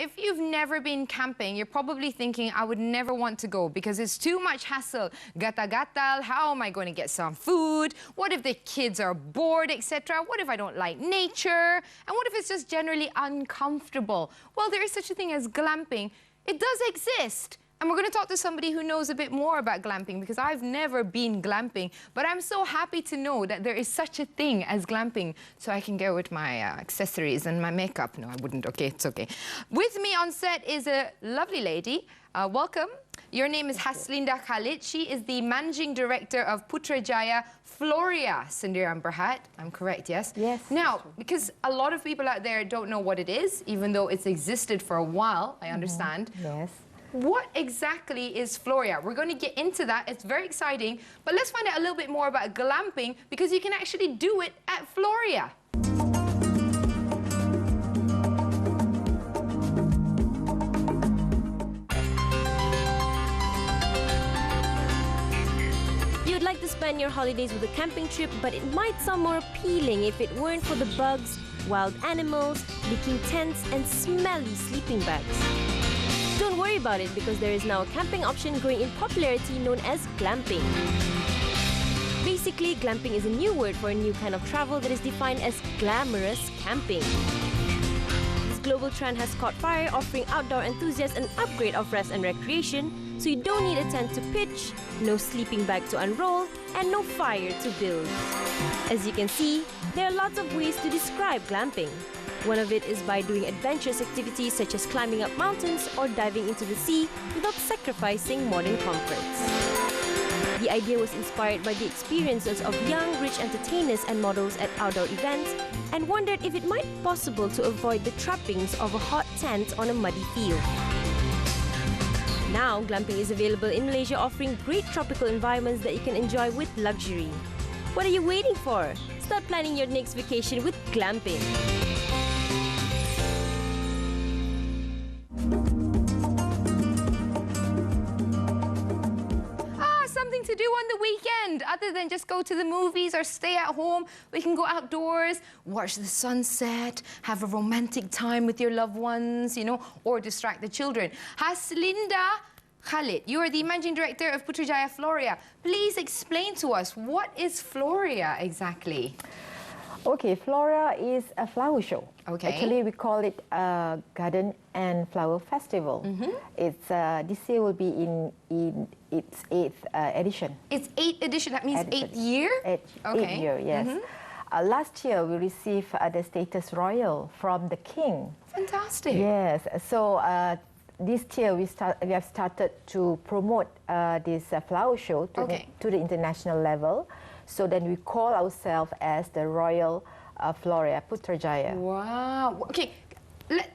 if you've never been camping, you're probably thinking, I would never want to go because it's too much hassle. Gata-gatal, how am I going to get some food? What if the kids are bored, etc.? What if I don't like nature? And what if it's just generally uncomfortable? Well, there is such a thing as glamping. It does exist. And we're going to talk to somebody who knows a bit more about glamping because I've never been glamping. But I'm so happy to know that there is such a thing as glamping. So I can go with my accessories and my makeup. No, I wouldn't. Okay, it's okay. With me on set is a lovely lady. Welcome. Your name is Haslinda Khalid. She is the Managing Director of Putrajaya, Floria Sendirian Berhad. I'm correct, yes? Yes. Now, because a lot of people out there don't know what it is, even though it's existed for a while, I understand. Yes. What exactly is Floria? We're going to get into that. It's very exciting. But let's find out a little bit more about glamping because you can actually do it at Floria. You'd like to spend your holidays with a camping trip, but it might sound more appealing if it weren't for the bugs, wild animals, leaking tents, and smelly sleeping bags. Don't worry about it because there is now a camping option growing in popularity known as glamping. Basically, glamping is a new word for a new kind of travel that is defined as glamorous camping. This global trend has caught fire, offering outdoor enthusiasts an upgrade of rest and recreation, so you don't need a tent to pitch, no sleeping bag to unroll, and no fire to build. As you can see, there are lots of ways to describe glamping. One of it is by doing adventurous activities such as climbing up mountains or diving into the sea without sacrificing modern comforts. The idea was inspired by the experiences of young, rich entertainers and models at outdoor events and wondered if it might be possible to avoid the trappings of a hot tent on a muddy field. Now, glamping is available in Malaysia, offering great tropical environments that you can enjoy with luxury. What are you waiting for? Start planning your next vacation with glamping. Something to do on the weekend other than just go to the movies or stay at home. We can go outdoors, watch the sunset, have a romantic time with your loved ones, you know, or distract the children. Haslinda Khalid, you are the Managing Director of Putrajaya Floria. Please explain to us, what is Floria exactly? Okay, Floria is a flower show. Okay. Actually, we call it a garden and flower festival. It's this year will be in its 8th edition. It's 8th edition. That means 8th year. Eighth year, yes. Last year we received the status royal from the king. Fantastic. Yes. So this year we have started to promote this flower show to the international level. So then we call ourselves as the Royal Floria Putrajaya. Wow. Okay,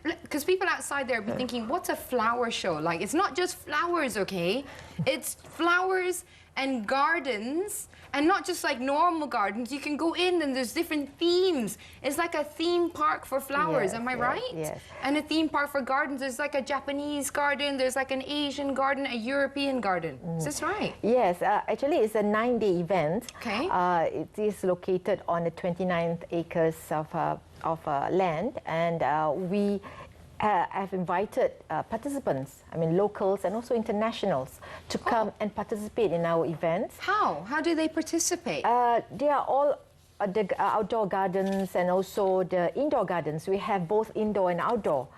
because people outside there will be thinking, what's a flower show? Like, it's not just flowers, okay? It's flowers and gardens, and not just like normal gardens. You can go in and there's different themes. It's like a theme park for flowers, am I right? Yes. And a theme park for gardens. There's like a Japanese garden, there's like an Asian garden, a European garden. Is this right? Yes, actually it's a 9-day event. Okay. It is located on the 29th acres of land, and we have invited participants, I mean locals and also internationals, to come and participate in our events. How? How do they participate? They are all the outdoor gardens and also the indoor gardens. We have both indoor and outdoor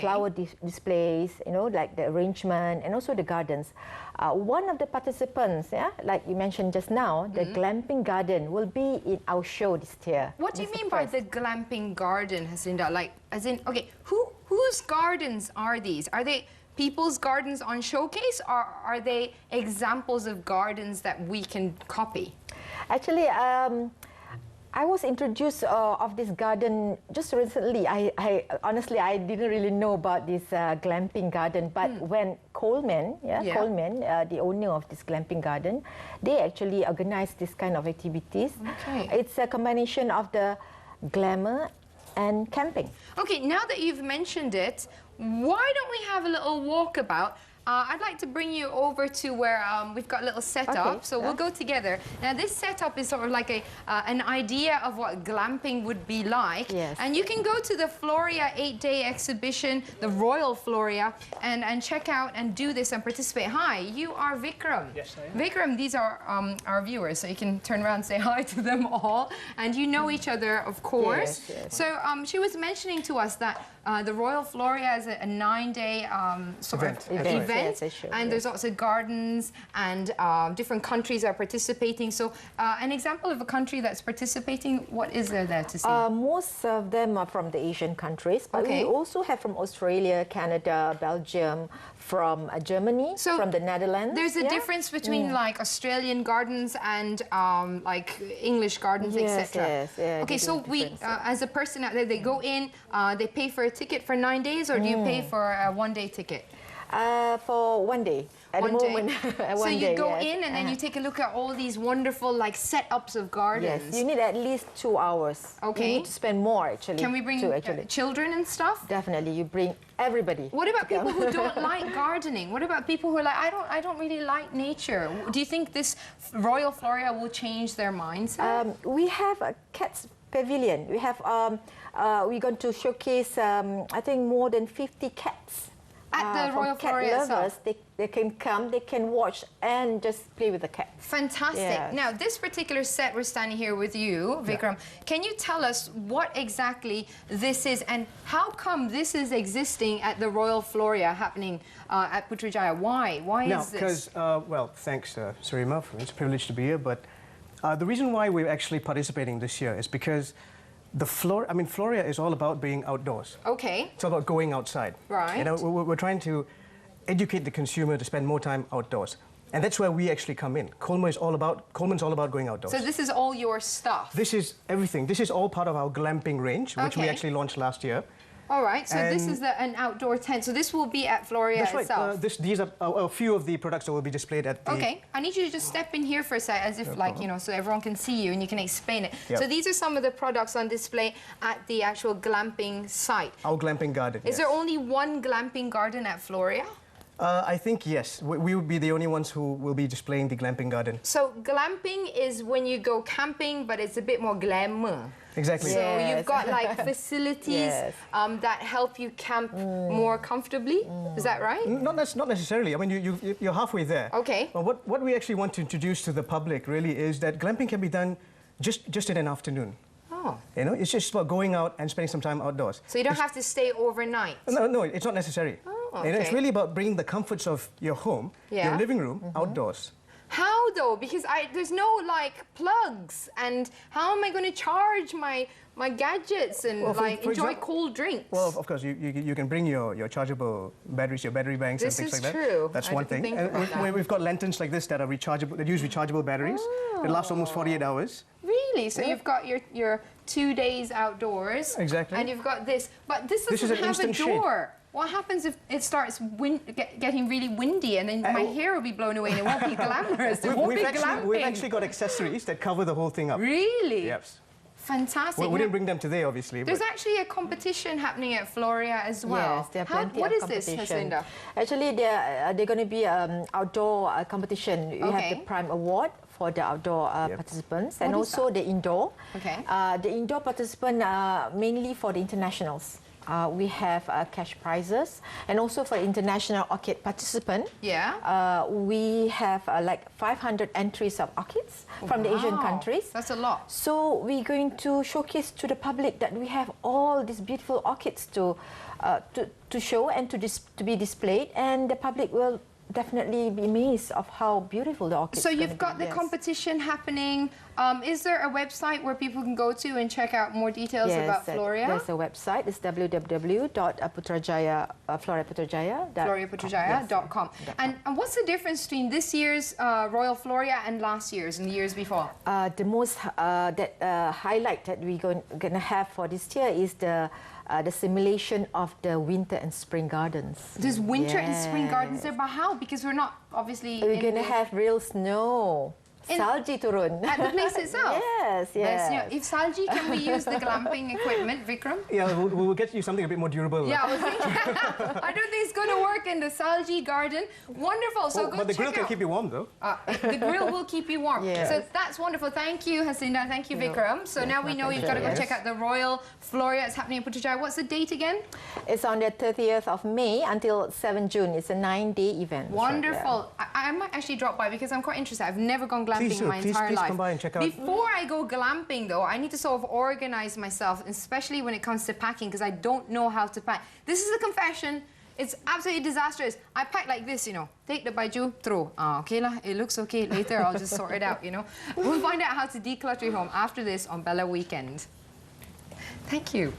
flower displays, you know, like the arrangement and also the gardens. One of the participants, like you mentioned just now, the glamping garden will be in our show this year. What do you mean by the glamping garden, Haslinda? Like, as in, okay, whose gardens are these? Are they people's gardens on showcase, or are they examples of gardens that we can copy? Actually, I was introduced of this garden just recently. I honestly, I didn't really know about this glamping garden, but when Coleman, Coleman, the owner of this glamping garden, they actually organized this kind of activities. Okay. It's a combination of the glamour and camping. Okay, now that you've mentioned it, why don't we have a little walkabout? I'd like to bring you over to where we've got a little setup. Okay. So we'll go together. Now, this setup is sort of like an idea of what glamping would be like. Yes. And you can go to the Floria 8-day exhibition, the Royal Floria, and check out and do this and participate. Hi, you are Vikram. Yes, I am. Vikram, these are our viewers, so you can turn around and say hi to them all. And you know each other, of course. Yes, yes. So she was mentioning to us that the Royal Floria is a 9-day sort of event. Yes, they should, And there's lots of gardens and different countries are participating. So an example of a country that's participating, what is there to see? Most of them are from the Asian countries, but Okay. we also have from Australia, Canada, Belgium, from Germany, So from the Netherlands. There's a difference between like Australian gardens and like English gardens, Yes, etc. yes, yeah, Okay, there's so a we, difference. as a person out there, they go in, they pay for a ticket for 9 days, or do you pay for a 1-day ticket? For 1 day. At One the day. moment, So one you day, go yes. in and then you take a look at all these wonderful like setups of gardens. Yes, you need at least 2 hours. Okay. You need to spend more actually. Can we bring to actually. children and stuff? Definitely, you bring everybody. What about people who don't like gardening? What about people who are like, I don't really like nature? Do you think this Royal Floria will change their mindset? We have a cats pavilion. We have we're going to showcase I think more than 50 cats. At the from Royal cat Floria lovers, itself? they can come, they can watch and just play with the cats. Fantastic. Yes. Now, this particular set, we're standing here with you, Vikram. Can you tell us what exactly this is and how come this is existing at the Royal Floria happening at Putrajaya? Why? Why No, is this? because, well, thanks, Sarima. It's a privilege to be here. But the reason why we're actually participating this year is because Floria is all about being outdoors. Okay. It's all about going outside. Right. You know, we're trying to educate the consumer to spend more time outdoors. And that's where we actually come in. Coleman's all about going outdoors. So this is all your stuff? This is everything. This is all part of our glamping range, which we Okay. actually launched last year. All right, so this And- is an outdoor tent. So this will be at Floria That's right. itself? These are a few of the products that will be displayed at the... Okay, I need you to just step in here for a sec, as if like, you know, so everyone can see you and you can explain it. Yep. So these are some of the products on display at the actual glamping site. Our glamping garden, Is there only one glamping garden at Floria? I think yes. We would be the only ones who will be displaying the glamping garden. So glamping is when you go camping, but it's a bit more glamour. Exactly. So Yes. you've got like facilities Yes. that help you camp more comfortably. Is that right? Not necessarily. I mean, you're halfway there. Okay. But what we actually want to introduce to the public really is that glamping can be done just in an afternoon. Oh. You know, it's just about going out and spending some time outdoors. So you don't have to stay overnight. No, it's not necessary. Oh, You know, it's okay. really about bringing the comforts of your home, Yeah. your living room, outdoors. How though? Because there's no like plugs, and how am I going to charge my gadgets and Well, for enjoy example- cold drinks? Well, of course, you can bring your chargeable batteries, your battery banks, This and things is like that. true. That's I one didn't thing. think about that. We've got lanterns like this that are rechargeable, that use rechargeable batteries. It lasts almost 48 hours. Really? So you've got your 2 days outdoors. Exactly. And you've got this, but this This is doesn't an have a instant shade. door. What happens if it starts getting really windy and then my hair will be blown away and it won't be glamorous? It won't be glamping. We've actually got accessories that cover the whole thing up. Really? Yes. Fantastic. We Now, didn't bring them today, obviously. there's but actually a competition happening at Floria as well. Yes, there are plenty What of is this, competition. Haslinda? Actually, they're going to be outdoor competition. We have Okay. the Prime Award for the outdoor participants, and What is also the indoor. Okay. The indoor participant mainly for the internationals. We have cash prizes, and also for international orchid participant. Yeah. We have like 500 entries of orchids from the Asian Wow, countries. That's a lot. So we're going to showcase to the public that we have all these beautiful orchids to show and to be displayed, and the public will definitely be amazed of how beautiful the orchids. So you've got the yes. competition happening. Is there a website where people can go to and check out more details about Floria? There's a website. It's FloriaPutrajaya.com. And what's the difference between this year's Royal Floria and last year's and the years before? The most highlight that we're going to have for this year is the simulation of the winter and spring gardens. There's winter and spring gardens there, but how? Because we're not obviously. We're in going to the- have real snow. salji turun. At the place itself? Yes, yes. If salji, can we use the glamping equipment, Vikram? Yeah, we'll get you something a bit more durable. Yeah, I was thinking, I don't think it's going to work in the salji garden. Wonderful. So go but the grill check can out. keep you warm, though. The grill will keep you warm. Yes. So that's wonderful. Thank you, Hasinda. Thank you, Vikram. So now we know you've got to go Yes. check out the Royal Floria. It's happening in Putrajaya. What's the date again? It's on the 30th of May until 7 June. It's a 9-day event. Wonderful. I might actually drop by because I'm quite interested. I've never gone glamping Please in my entire please life. come by and check out. Before I go glamping, though, I need to sort of organize myself, especially when it comes to packing, because I don't know how to pack. This is a confession. It's absolutely disastrous. I pack like this, you know. Take the baju, throw. Okay lah, it looks okay. Later, I'll just sort it out, you know. We'll find out how to declutter your home after this on Bella Weekend. Thank you.